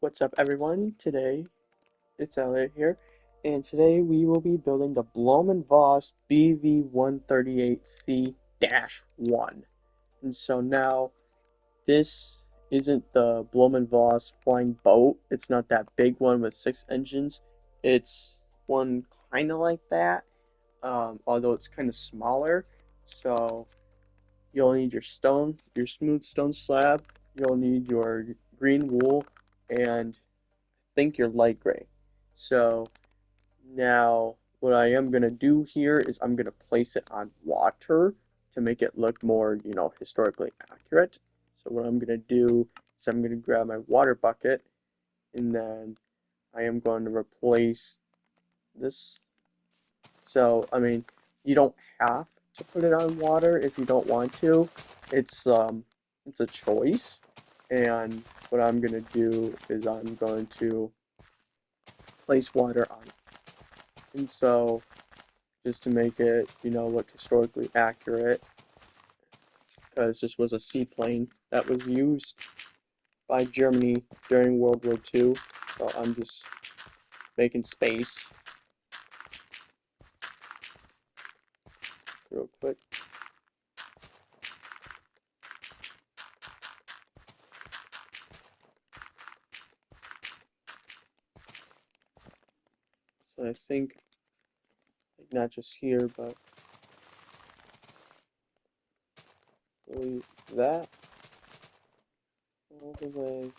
What's up, everyone? Today it's Elliot here, and today we will be building the Blohm and Voss Bv-138C-1. And so now this isn't the Blohm and Voss flying boat. It's not that big one with 6 engines. It's one kind of like that, although it's kind of smaller. So you'll need your smooth stone slab. You'll need your green wool, and think you're light gray. So now what I am going to do here is I'm going to place it on water to make it look more, historically accurate. So what I'm going to do is I'm going to grab my water bucket, and then I am going to replace this. So, I mean, you don't have to put it on water if you don't want to. It's a choice. And what I'm going to do is I'm going to place water on it. And so, just to make it, look historically accurate, because this was a seaplane that was used by Germany during World War II. So I'm just making space real quick. So I think, like, not just here, but really that all the way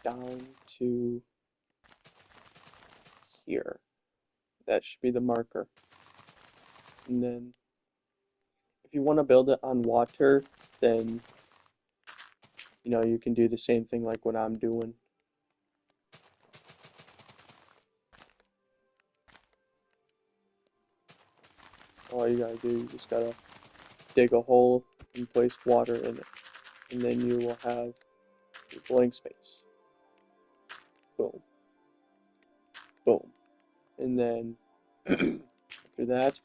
down to here. That should be the marker. And then if you want to build it on water, then you can do the same thing like what I'm doing. All you gotta do, you just gotta dig a hole and place water in it. And then you will have a blank space. Boom. Boom. And then after that,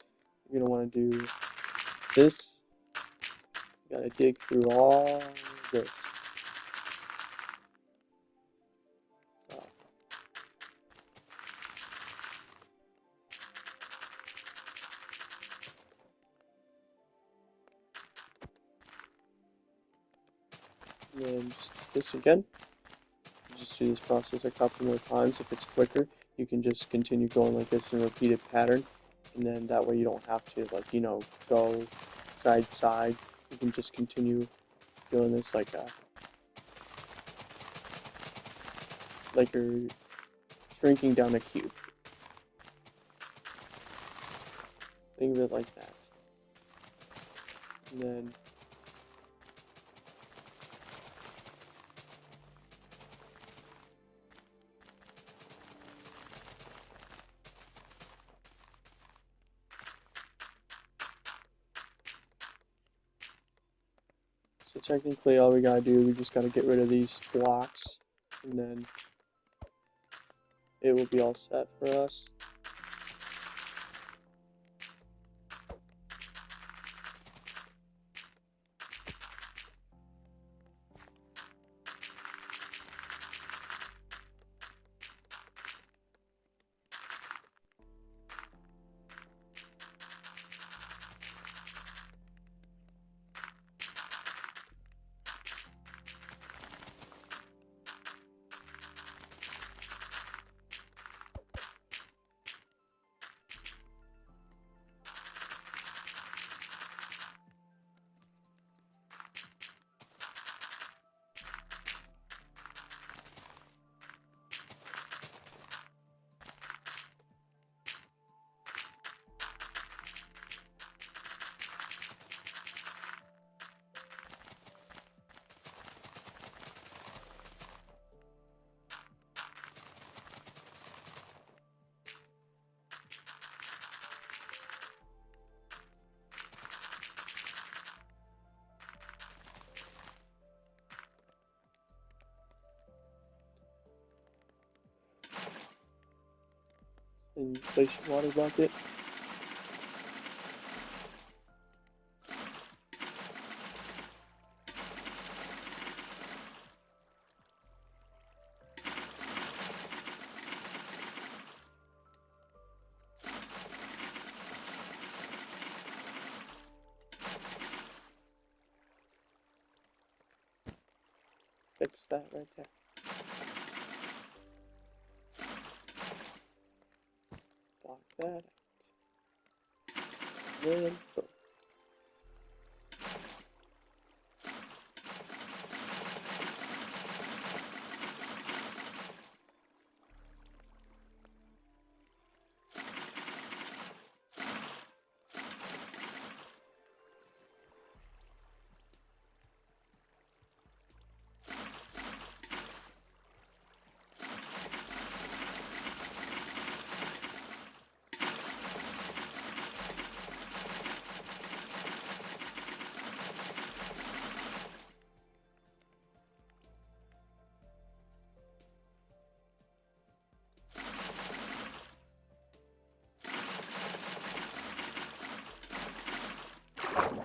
you're gonna want to do this. You gotta dig through all this. So, and then just this again. Just do this process a couple more times. If it's quicker, you can just continue going like this in a repeated pattern, and then that way you don't have to go side to side. You can just continue doing this like you're shrinking down a cube. Think of it like that. And then so technically all we gotta do, we just gotta get rid of these blocks, and then it will be all set for us. And place your water bucket. fix that right there. Block that out. And boom.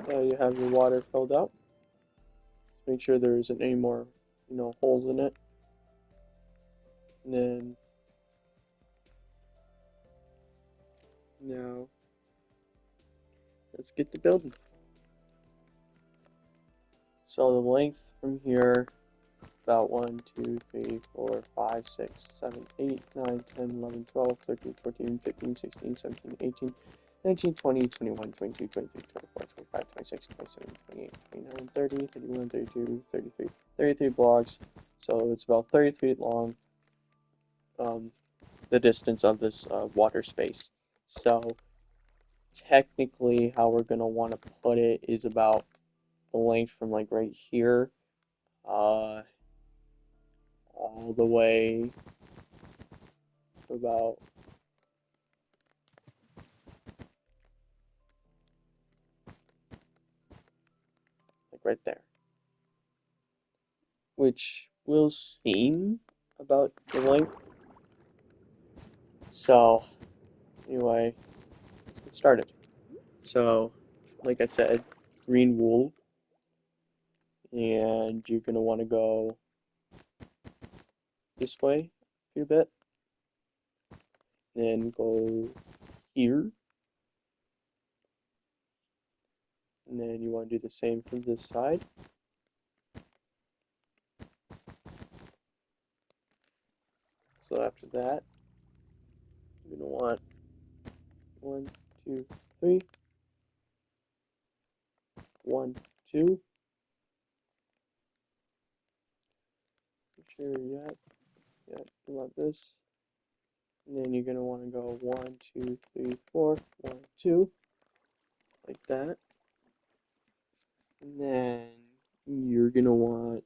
Now you have your water filled up. Make sure there isn't any more, holes in it. And then now let's get to building. So the length from here, about 1, 2, 3, 4, 5, 6, 7, 8, 9, 10, 11, 12, 13, 14, 15, 16, 17, 18, 19, 20, 21, 22, 23, 24, 25, 26, 27, 28, 29, 30, 31, 32, 33. 33 blocks. So it's about 30 feet long, the distance of this water space. So technically how we're going to want to put it is about the length from like right here all the way to about like right there, which will seem about the length. So anyway, let's get started. So like I said, green wool, and you're going to want to go this way a few bit, then go here, and then you want to do the same from this side. So after that, you're going to want 1, 2, 3, 1, 2. Make sure you want this. And then you're going to want to go 1, 2, 3, 4, 1, 2, like that. And then you're going to want,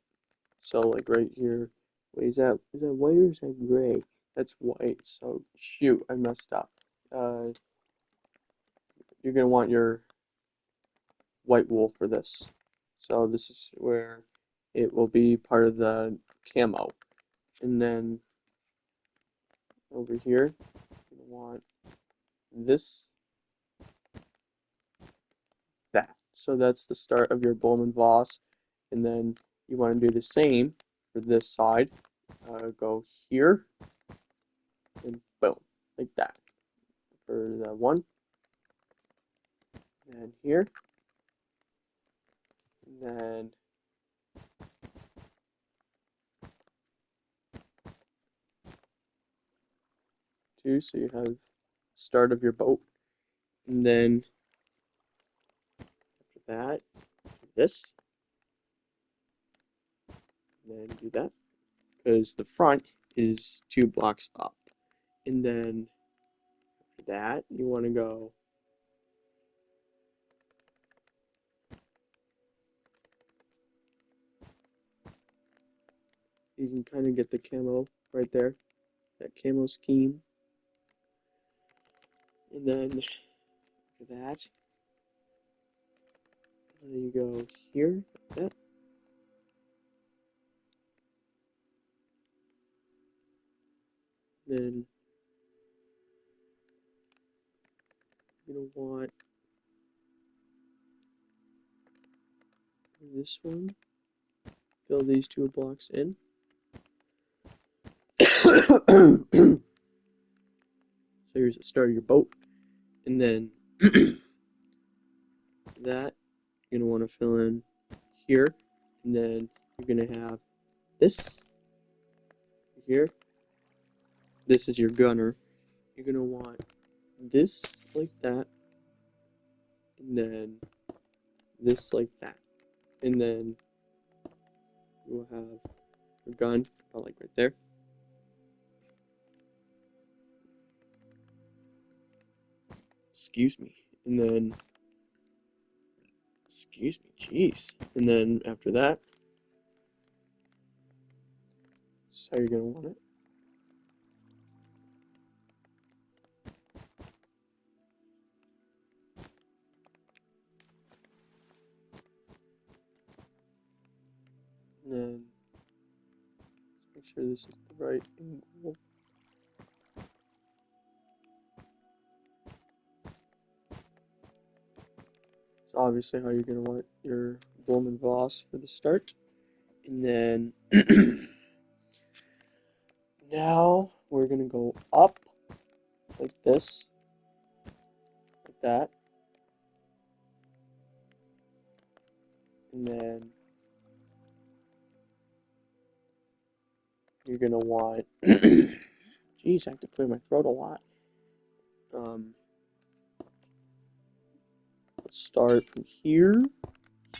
so like right here, wait, is that white or is that gray? That's white, so shoot, I messed up. You're going to want your white wool for this. So this is where it will be part of the camo. And then over here, you're going to want this, that. So that's the start of your Blohm & Voss. And then you want to do the same for this side. Go here, and boom, like that. For the one, and here, and then two, so you have start of your boat. And then after that, this, and then do that, because the front is 2 blocks up. And then after that, you want to go you can kind of get the camo right there, that camo scheme. And then after that, you go here, like that. Then you're going to want this one, fill these 2 blocks in. So here's the start of your boat. And then that you're going to want to fill in here. And then you're going to have this here. This is your gunner. You're gonna want this like that, and then this like that, and then you will have your gun about like right there. Excuse me, and then excuse me, jeez, and then after that, that's how you're gonna want it. And then make sure this is the right angle. It's obviously how you're going to want your Blohm and Voss for the start. And then now we're going to go up like this, like that. And then you're going to want, geez, I have to clear my throat a lot. Let's start from here,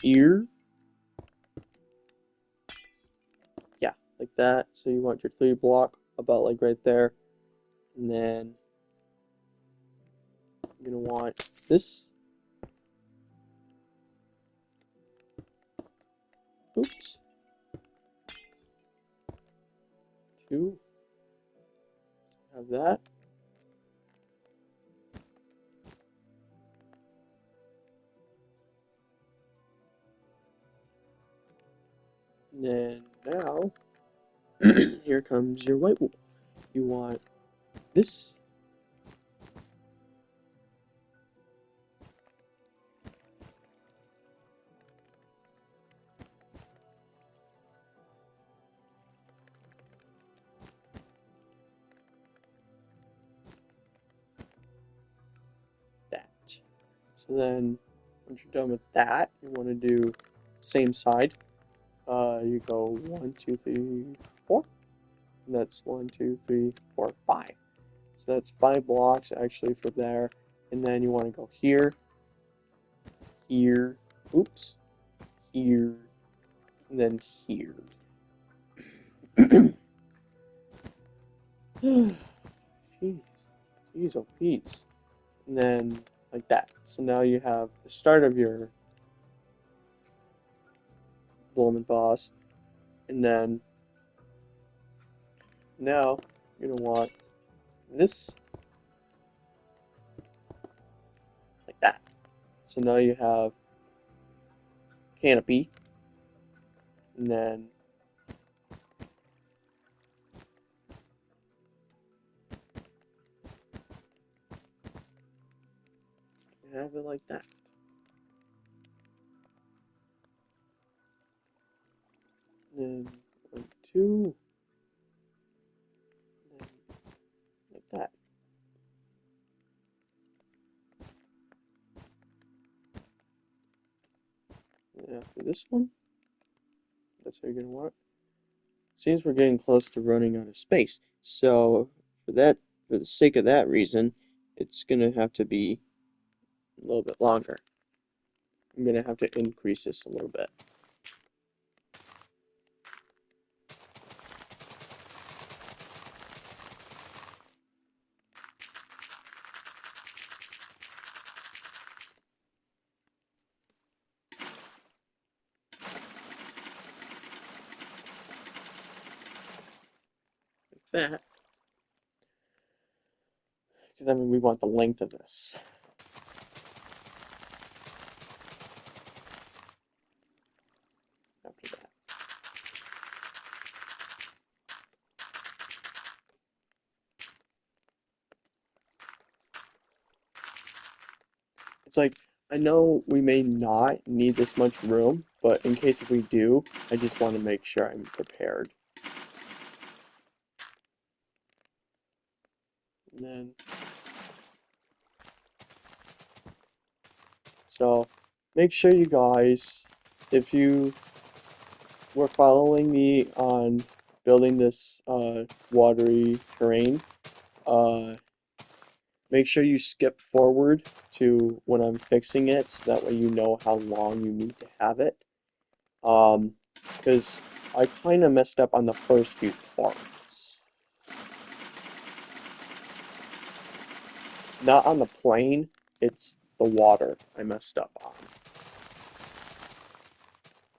here. Yeah, like that. So you want your 3 block about like right there. And then you're going to want this. Oops. 2. Have that. And then now, here comes your white wool. You want this. That. So then, once you're done with that, you want to do same side. You go 1, 2, 3, 4. And that's 1, 2, 3, 4, 5. So that's 5 blocks actually for there. And then you want to go here, here, oops, here, and then here. Jeez, jeez, oh Pete's. And then like that. So now you have the start of your Blohm and Voss, and then now you're gonna want this like that. So now you have canopy, and then you have it like that. And then 1, 2, and then like that. And after this one, that's how you're gonna want it. Seems we're getting close to running out of space. So for that, for the sake of that reason, it's gonna have to be a little bit longer. I'm gonna have to increase this a little bit. Like that. Because I mean we want the length of this. After that. It's like, I know we may not need this much room, but in case if we do, I just want to make sure I'm prepared. And then, so make sure you guys, if you we're following me on building this watery terrain, uh, make sure you skip forward to when I'm fixing it, so that way you know how long you need to have it. Because I kind of messed up on the first few parts. Not on the plane, it's the water I messed up on.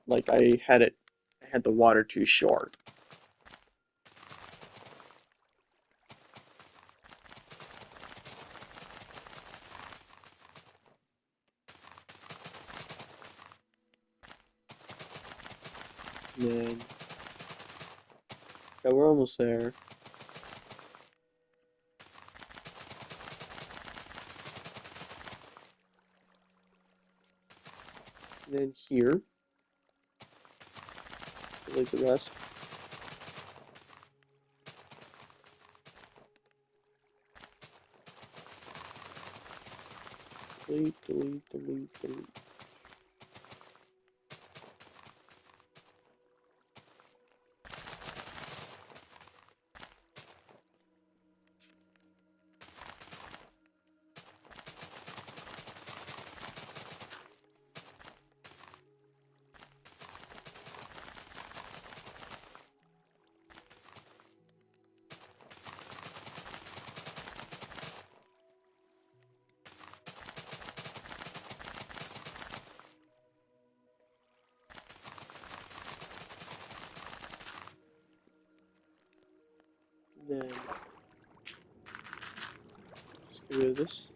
Like I had the water too short. And then, yeah, we're almost there. And then here, like the rest. Delete, delete, delete, delete. And then just get rid of this.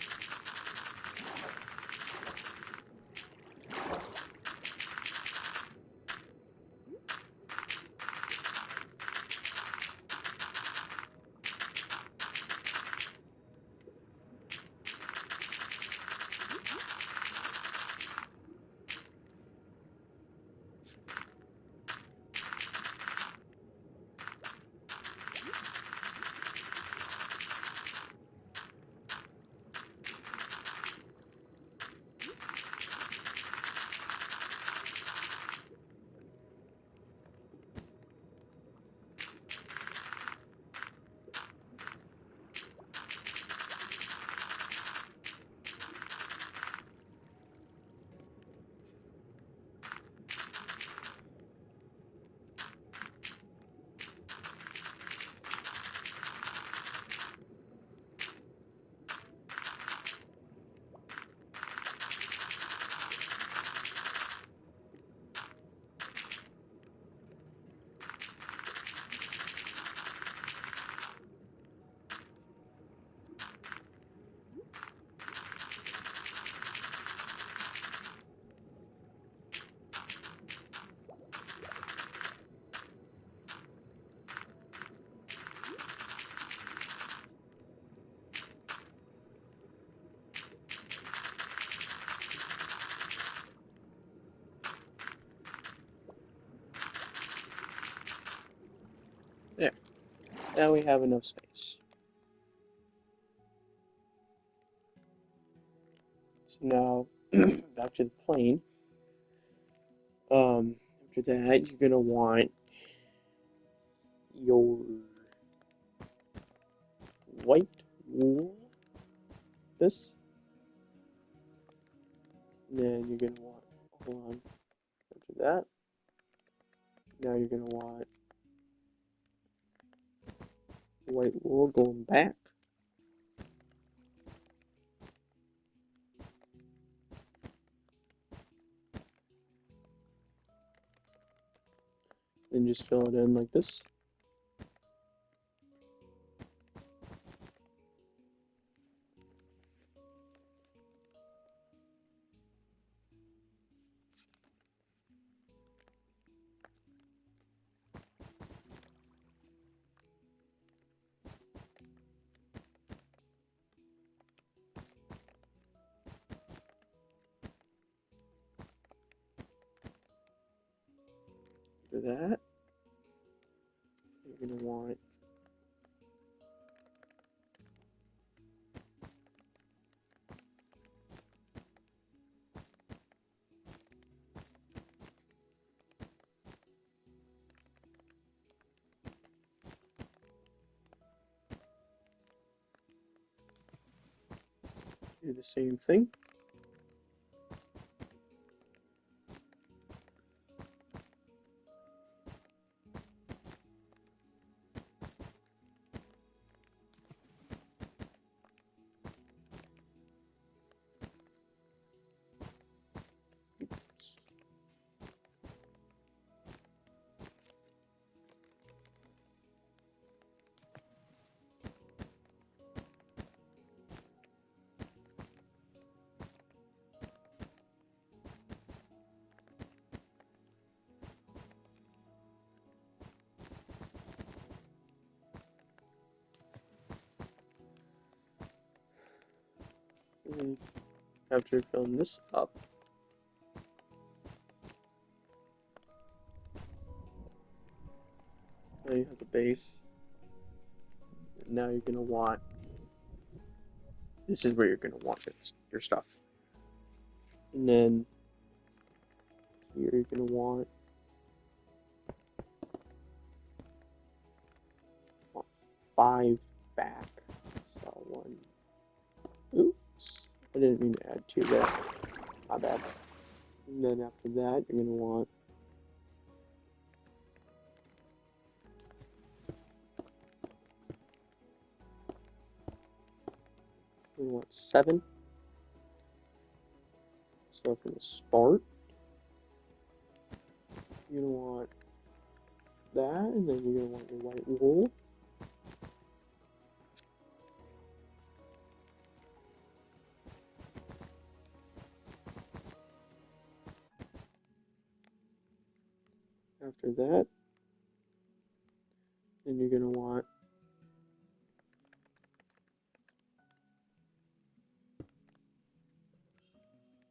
There. Now we have enough space. So now, back to the plane. After that, you're gonna want your white wool. This. And then you're gonna want, hold on, after that. Now you're gonna want white wool going back. And just fill it in like this. After that, you're gonna want do the same thing. And after filling this up, now you have the base. And now you're going to want, this is where you're going to want your stuff. And then here you're going to want 5 back. So 1. Oops. I didn't mean to add 2 there. My bad. And then after that, you're going to want we want 7. So from the start, you're going to want that, and then you're going to want your white wool. After that, then you're going to want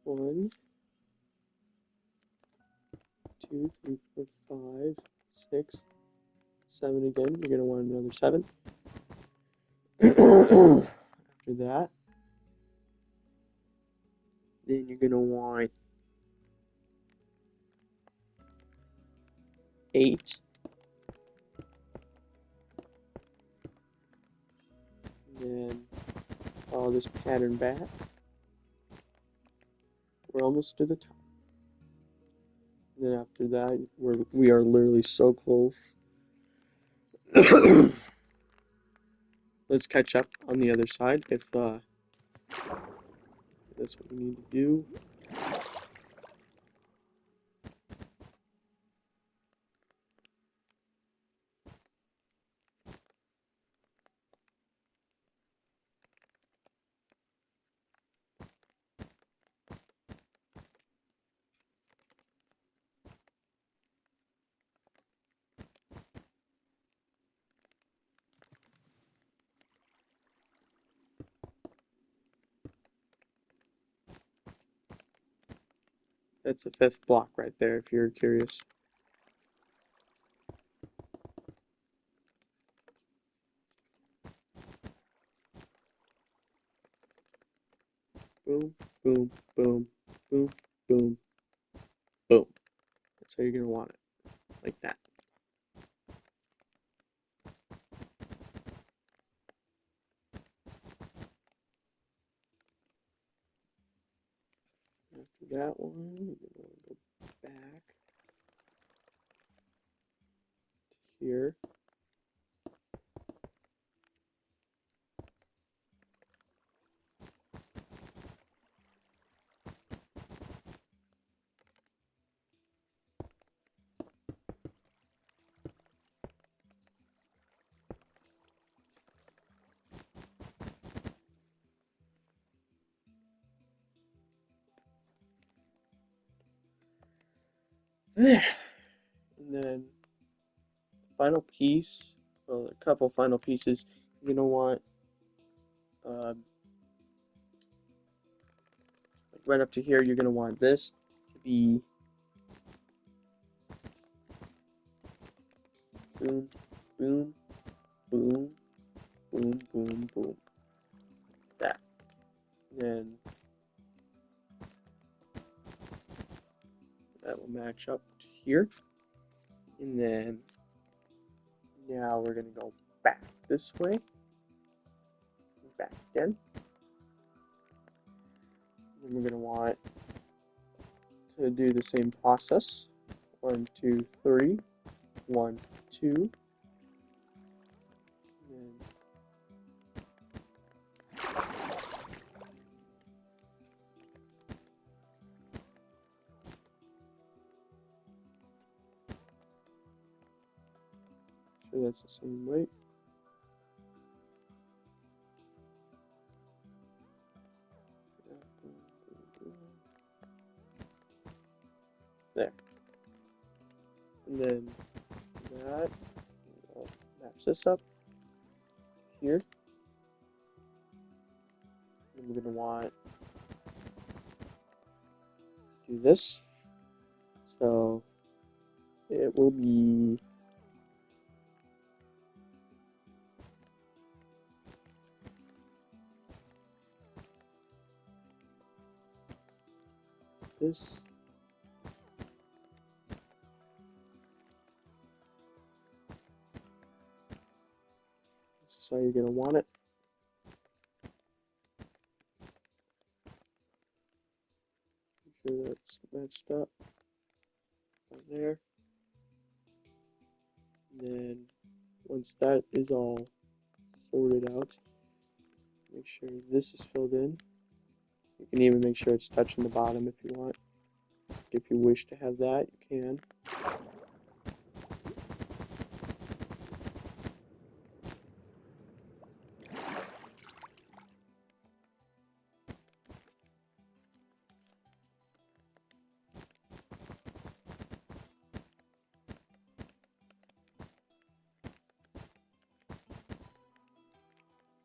one, 2, 3, 4, 5, 6, 7 again. You're going to want another 7. After that, then you're going to want 8. And then follow this pattern back. We're almost to the top. And then after that, we are literally so close. Let's catch up on the other side if that's what we need to do. That's the 5th block right there, if you're curious. Boom, boom, boom, boom, boom, boom. That's how you're going to want it, like that. After that one, you're going to go back to here. There. And then final piece, well, a couple final pieces. You're going to want like right up to here, you're going to want this to be boom, boom, boom, boom, boom, boom. That. Then that will match up to here. And then now we're going to go back this way. Back again. And we're going to want to do the same process. 1, 2, 3. 1, 2. Sure that's the same weight. There. And then that, I'll match this up here. And we're going to want to do this. So it will be this. This is how you're going to want it. Make sure that's matched up right there. And then once that is all sorted out, make sure this is filled in. You can even make sure it's touching the bottom if you want. If you wish to have that, you can.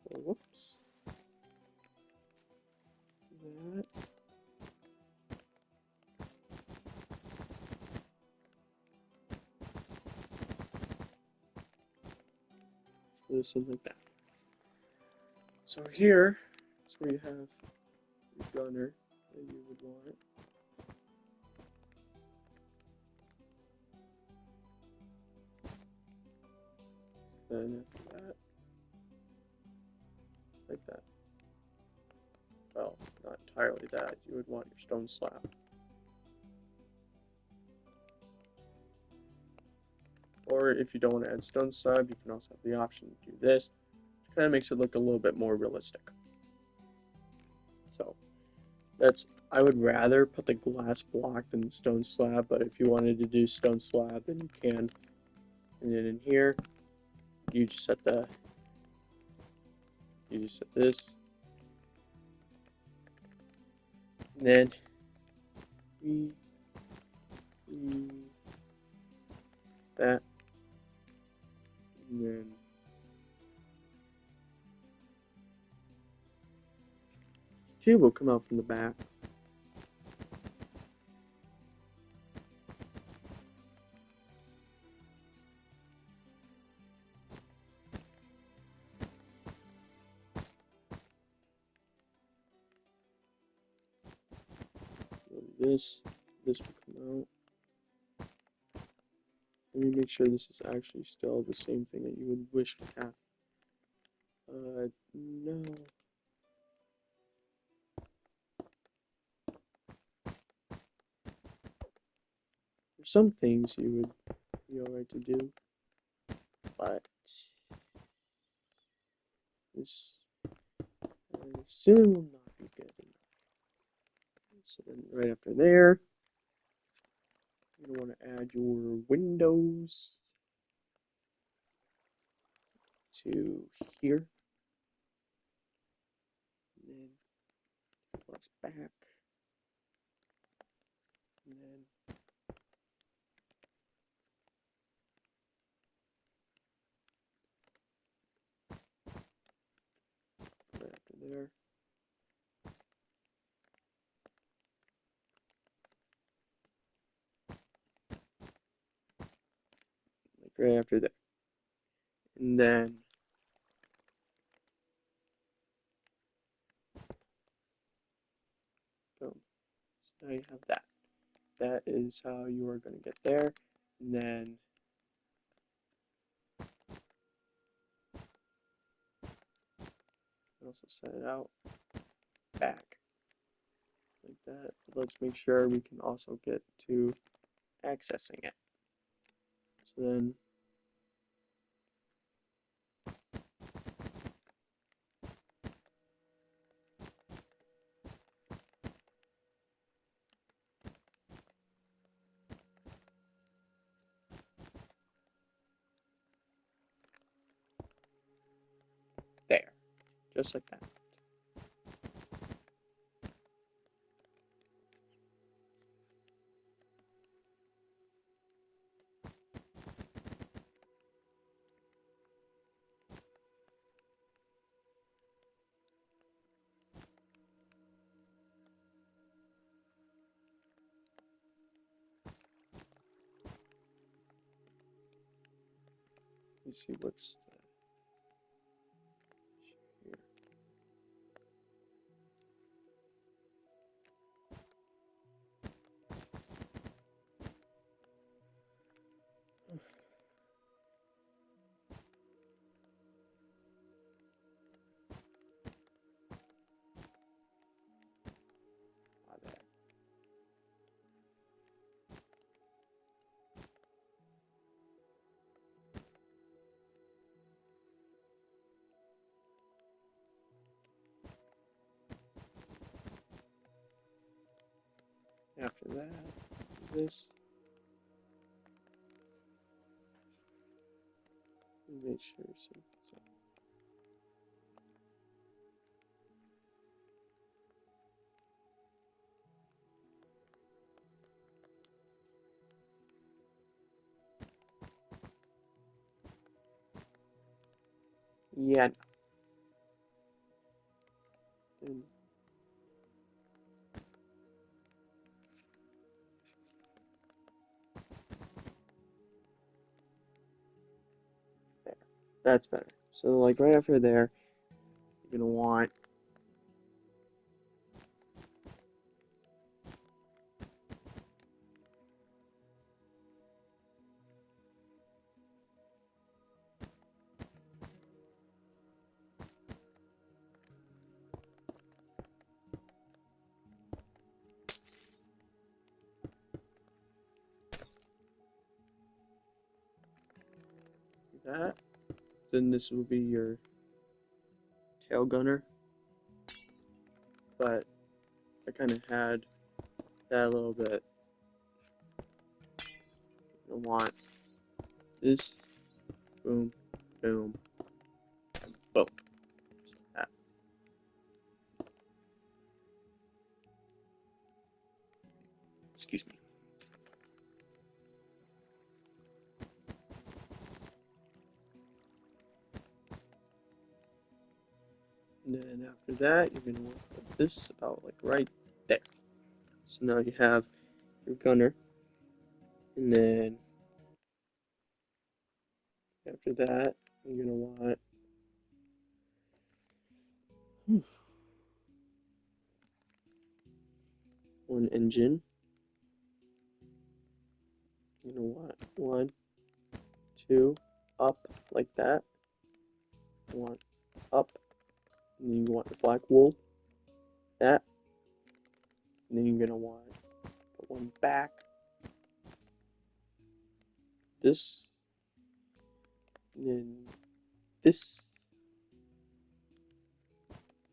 So, whoops. That. So something like that. So here is where you have your gunner that you would want. Then after that, like that. Well, not entirely that. You would want your stone slab. Or if you don't want to add stone slab, you can also have the option to do this, which kind of makes it look a little bit more realistic. So I would rather put the glass block than the stone slab, but if you wanted to do stone slab, then you can. And then in here, you just set this, and then that, and then tube will come out from the back. This will come out. Let me make sure this is actually still the same thing that you would wish to have. No. For some things you would be alright to do, but this I assume will not be good enough. So then right after there, you're going to want to add your windows to here. And then flex back. And then right after there. Like right after there. And then boom. So now you have that. That is how you are going to get there. And then also set it out back. that. Let's make sure we can also get to accessing it. So then there, just like that. Let me see what's here. There. After that, this. Make sure so. Yeah. And there. That's better. So like right after there, you're gonna want that. Then this will be your tail gunner. But I kind of had that a little bit. I want this, boom, boom, and boom. Just like that. Excuse me. And then after that, you're gonna want to put this about like right there. So now you have your gunner, and then after that, you're gonna want one engine. You're gonna want 1, 2, up like that. You want up, and then you want the black wool, that, and then you're gonna want put one back, this, and then this,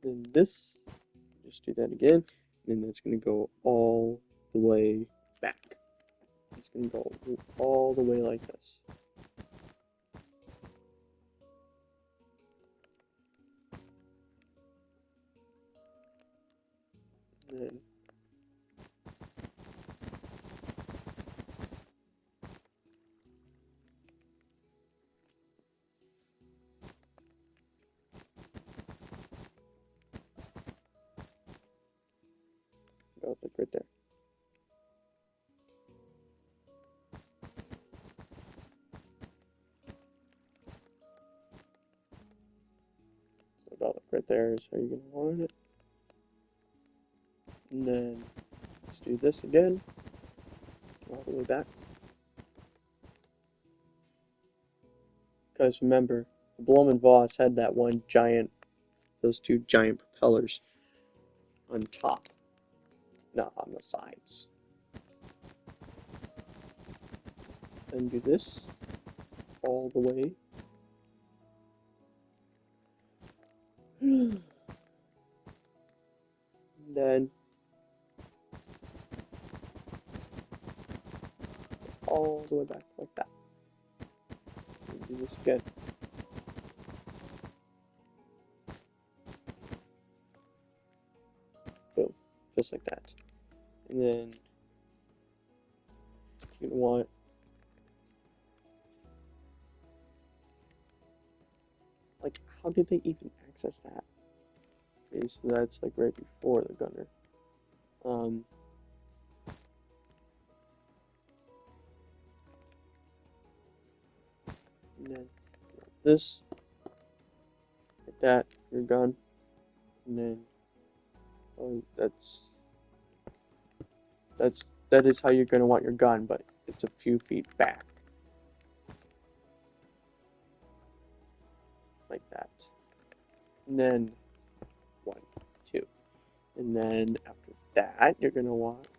then this. Just do that again, and then that's gonna go all the way back. It's gonna go all the way like this. And then about like right there. So about like right there is how you're gonna want it. And then let's do this again, all the way back. Because remember, the Blohm and Voss had that one giant, those two giant propellers on top. not on the sides. Then do this all the way. And then all the way back like that. And do this again. Boom, just like that. And then you're gonna want how did they even access that? Okay, so that's like right before the gunner. And then this, like that, your gun, and then that is how you're gonna want your gun, but it's a few feet back, like that. And then 1, 2, and then after that, you're gonna want to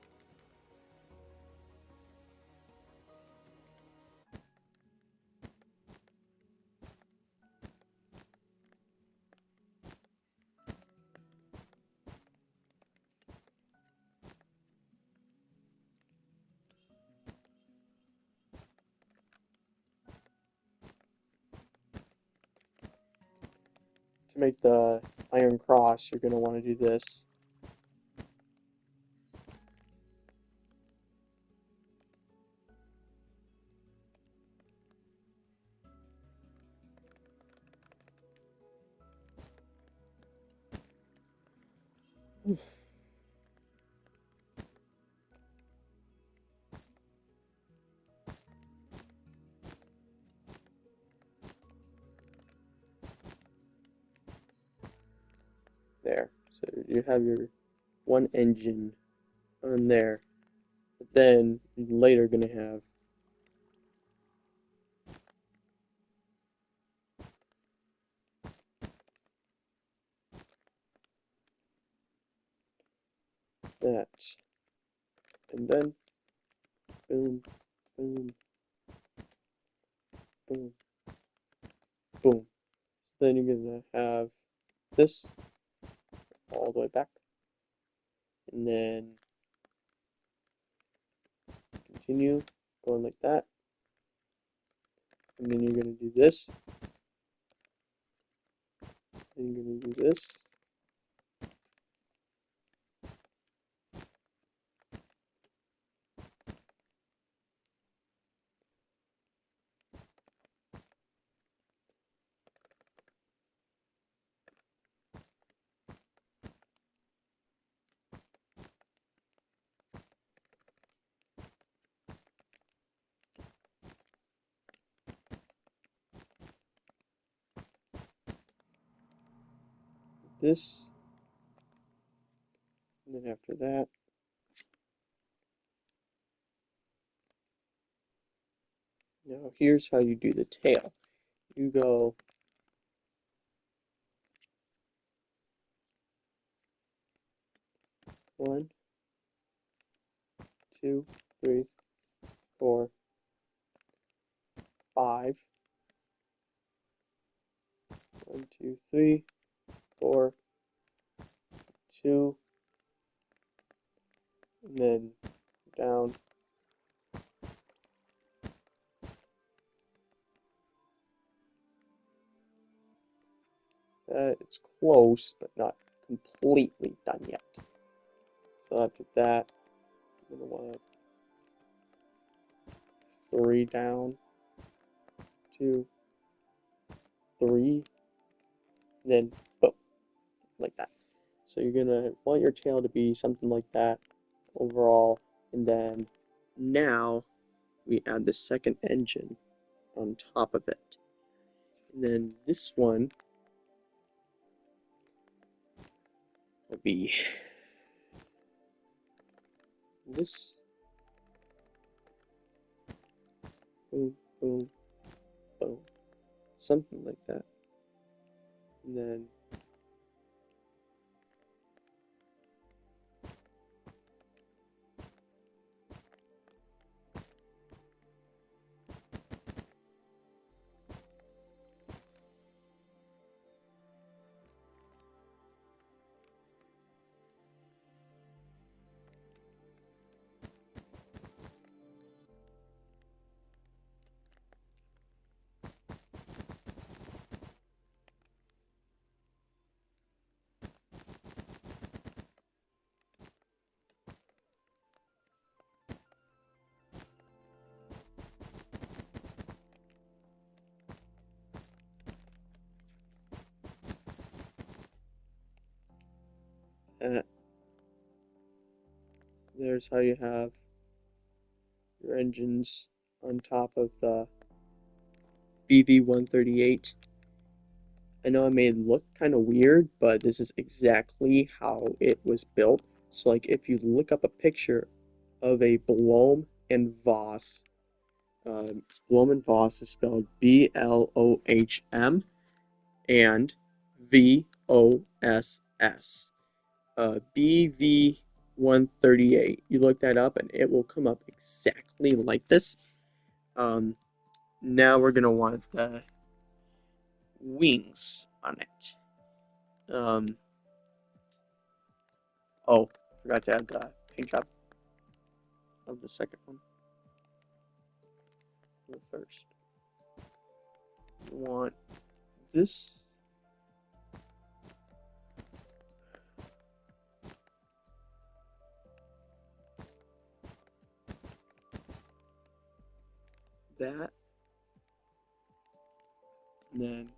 make the iron cross. You're gonna want to do this. There. So you have your one engine on there. But then you're later gonna have that. And then boom, boom, boom, boom. Then you're gonna have this all the way back. And then continue going like that. And then you're gonna do this. And you're gonna do this. This. And then after that, now here's how you do the tail. You go one, 2, 3, 4, 5. 1, 2, 3, 4, 2, and then down. It's close, but not completely done yet. So after that, I'm going to want 3 down, 2, 3, then boom, like that. So you're going to want your tail to be something like that overall, and then now we add the second engine on top of it. And then this one will be this. Boom, boom, boom. Something like that. And then here's how you have your engines on top of the Bv-138. I know it may look kind of weird, but this is exactly how it was built. So like if you look up a picture of a Blohm and Voss, Blohm and Voss is spelled B-L-O-H-M and V-O-S-S. Bv-138. You look that up and it will come up exactly like this. Now we're going to want the wings on it. Oh, forgot to add the paint job of the second one. The first. You want this. That. And then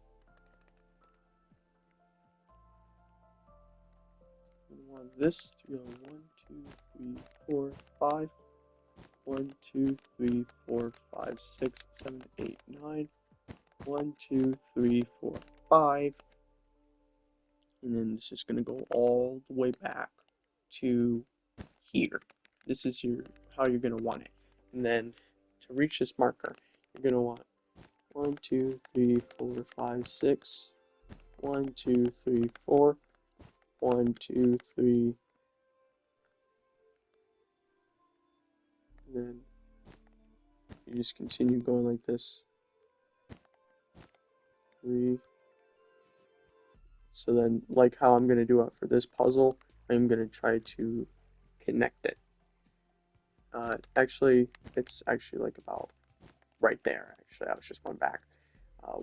we want this to go 1, 2, 3, 4, 5. 1, 2, 3, 4, 5, 6, 7, 8, 9. 1, 2, 3, 4, 5. And then this is going to go all the way back to here. This is how you're going to want it. And then to reach this marker, you're going to want 1, 2, 3, 4, 5, 6. 1, 2, 3, 4. 1, 2, 3. And then you just continue going like this. 3. So then, like how I'm going to do it for this puzzle, I'm going to try to connect it. Actually, it's actually like about right there. Actually, I was just going back.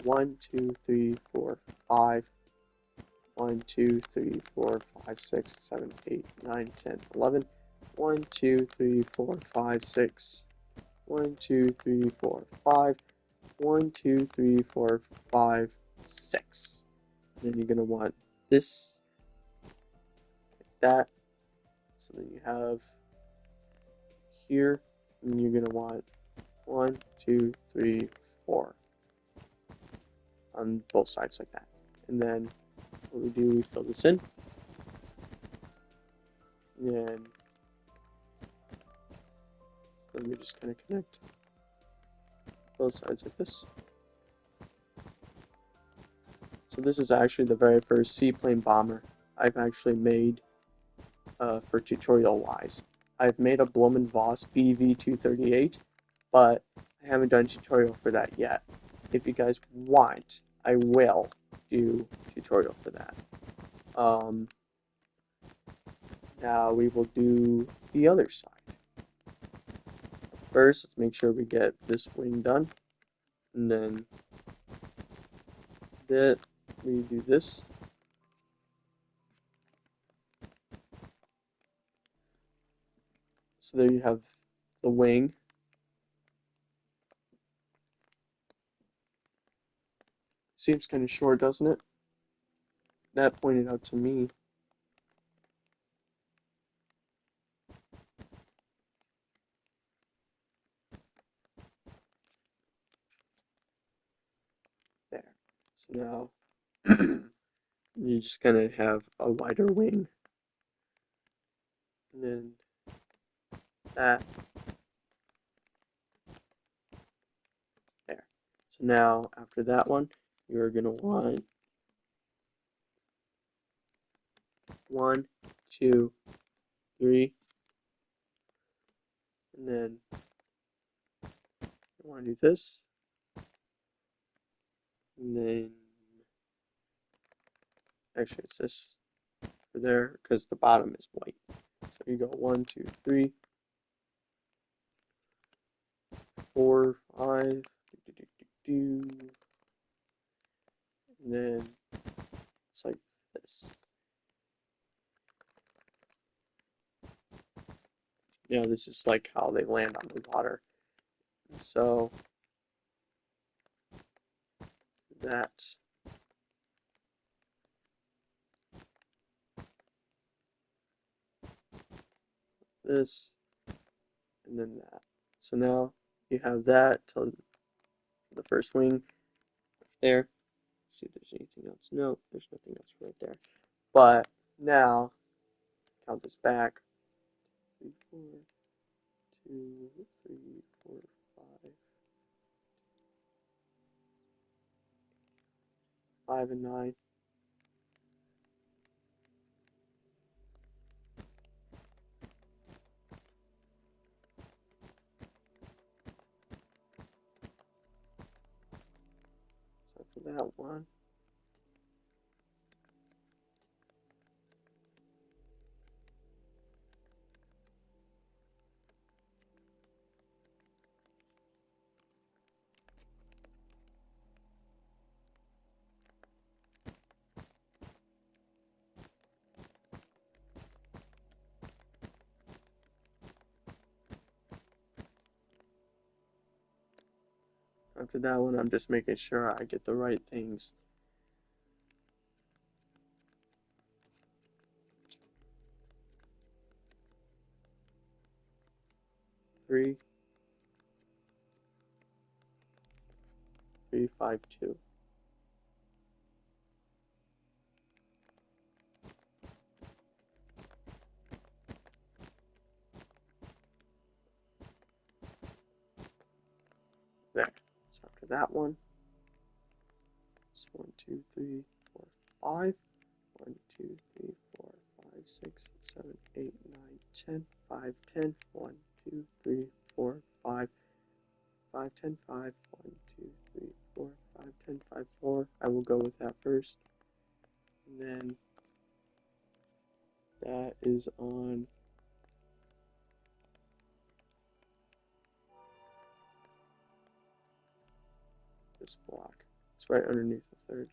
1, 2, 3, 4, 5. 1, 2, 3, 4, 5, 6, 7, 8, 9, 10, 11. 1, 2, 3, 4, 5, 6. 1, 2, 3, 4, 5. 1, 2, 3, 4, 5, 6. And then you're going to want this, like that. So then you have here, and you're going to want 1, 2, 3, 4 on both sides like that. And then what we do, we fill this in. And then we just kind of connect both sides like this. So this is actually the very first seaplane bomber I've actually made for tutorial wise. I've made a Blohm and Voss Bv-238, but I haven't done a tutorial for that yet. If you guys want, I will do a tutorial for that. Now we will do the other side. First, let's make sure we get this wing done, and then we do this. So there you have the wing. Seems kind of short, doesn't it? That pointed out to me. There. So now you just kind of have a wider wing. And then that. There. So now after that one, you're going to want 1, 2, 3. And then you want to do this. And then actually it's this for there because the bottom is white. So you go 1, 2, 3, 4, 5, and then it's like this. Yeah, this is like how they land on the water. And so that this and then that. So now you have that till the first wing there. Let's see if there's anything else. No, there's nothing else right there. But now count this back. 3, 4, 2, 3, 4, 5. 5 and 9. So for that one. After that one, I'm just making sure I get the right things. Three, 3, 5, 2. There. So after that one, it's 1, 2, 3, 4, 5. 1, 2, 3, 4, 5, 6, 7, 8, 9, 10. 5, 10. 1, 2, 3, 4, 5. 5, 10, 5. 1, 2, 3, 4, 5, 10, 5, 4. I will go with that first. And then that is on this block. It's right underneath the third.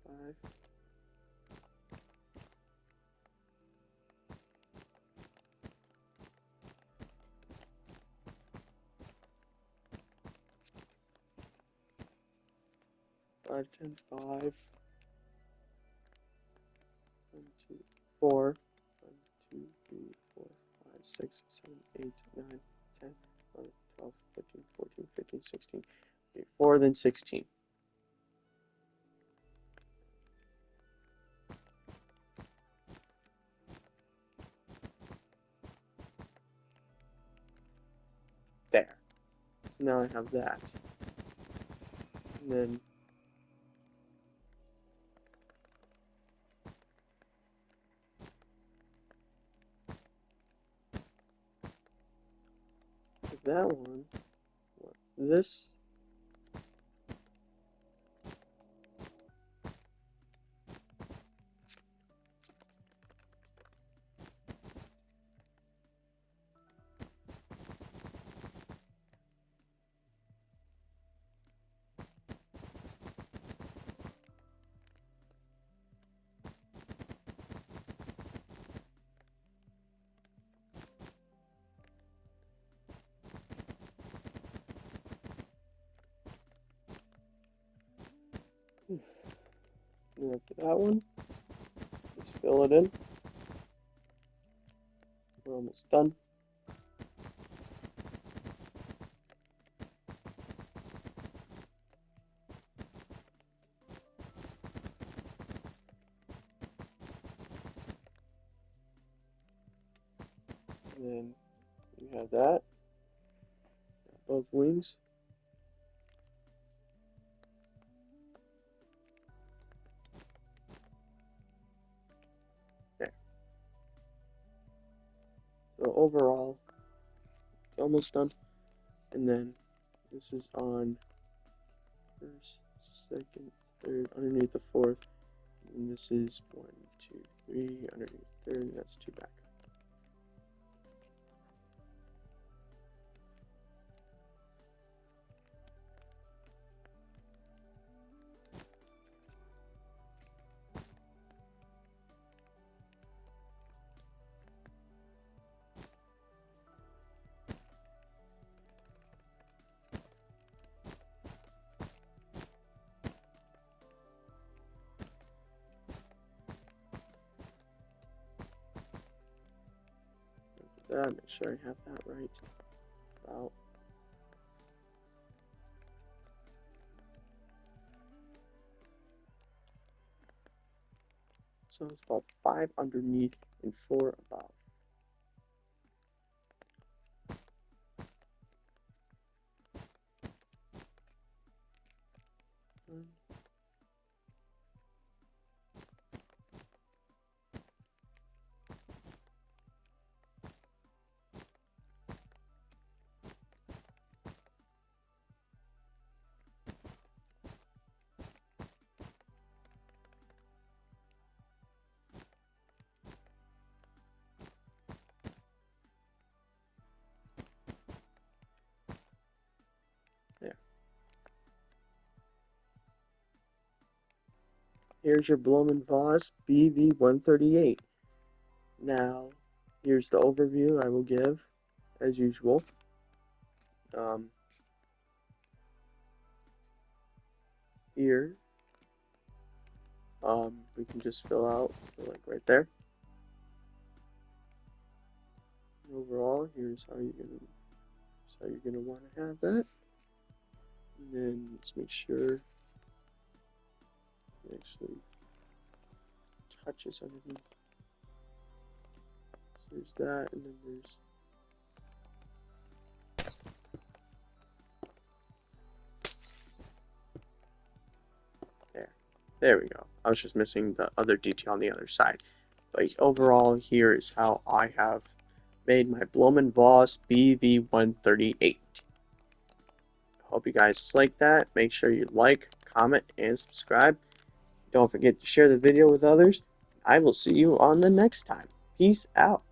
5. 5, 10, 5. 1, 2, 4. 1, 2, 3, 4, 5, 6, 7, 8, 9, 10, 11, 12, 13, 14, 15, 16. Okay, 4, then 16. There. So now I have that. And then with that one, this and after that one, just fill it in. We're almost done. And then you have that. Both wings. There. So overall, it's almost done. And then this is on first, second, third, underneath the fourth. And this is 1, 2, 3, underneath third, and that's 2 back. that. Make sure I have that right. About. So it's about 5 underneath and 4 above. There. Here's your Blohm & Voss Bv-138. Now, here's the overview I will give, as usual. Here, we can just fill out, like right there. Overall, here's how you're gonna want to have that. And then let's make sure it actually touches underneath. So there's that, and then there's there we go. I was just missing the other detail on the other side. But overall, here is how I have made my Blohm & Voss Bv-138. Hope you guys like that. Make sure you like, comment, and subscribe. Don't forget to share the video with others. I will see you on the next time. Peace out.